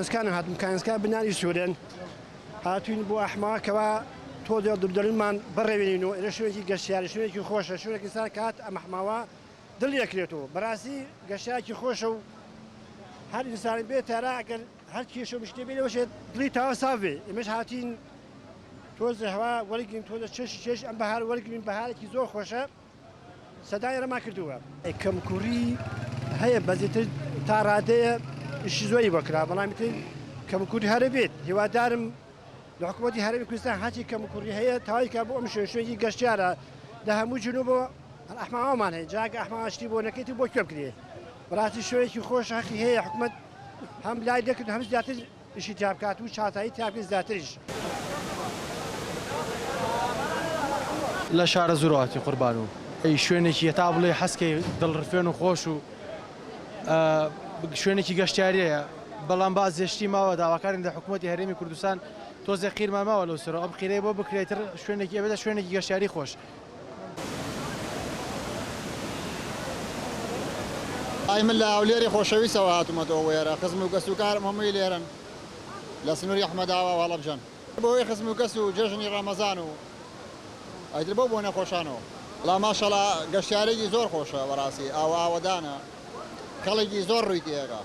كان هات مكان كان بناني سوريان هاتوين بو أحمر كوا تودر دلمان بريبينو إذا شو يجي قشيار شو يجي خوش شو يجي إنسان كات أم أحمر دل يكريتو براسي قشيار كي خوشو هر إنسان بيت راعي هر كي شو مشتبه له وش دلي تاو صافي مش هاتين توز هوا ولكن توز شش أم بحر ولكن بحر كي زور خوشه صدای ما کردووە کەم کوڕی هەیە بەزیتر تا ڕادەیە ئیشی زۆری بکرا بەڵام کەم کوڕی هەرە بێت هیوادارم لە حکوومەتی هەرێمی کوردستان هاتی کەم کوڕی هەیە تاوای کا بۆ ئەم شوێنی گەشتیارە لە هەموو جنوبەوە ئەحماوەمان هەیە جاگە ئەحماوەشتی بۆ نەکەیت بۆ کوێ بکرێ بەڕاستی شوێنێکی خۆش حەقی هەیە حکوومەت هەم لای دەکرد هەم زیاتر ئیشی تا بکات و چاتایی تا بکات زیاتریش لە شارە زوڕاتی قوربان و ئەی شوێنێکی هێتا بڵێ حەسکەی دڵڕفێن و خۆش و شوێنێکی گەشتیاریەیە بەڵام باز زێشتی ماوە داواکارین لە حکوومەتی هەرێمی کوردستان تۆزێ قیرمان ماوە لەو سەرەوە ئەم قیرەیە بۆ بکرێتتر شوێنێکی ئەبێتە شوێنێکی گەشتیاری خۆش. ئای من لە هەولێری خۆشەویستەوە هاتوومەتەوە وێرە خزم و گەست و کارم هەمووی لێرن لە سنووری ئەحمەداوە وەڵەبژەن بۆی خزم و گەست و جێژنی ڕەمەزان و ئەیتر بۆ نەخۆشانەوە لا ماشەڵا گەشتیارێکی زۆر خۆشە بەڕاستی ئاوە ئاوەدانە کەڵێکی زۆر ڕووی تێگا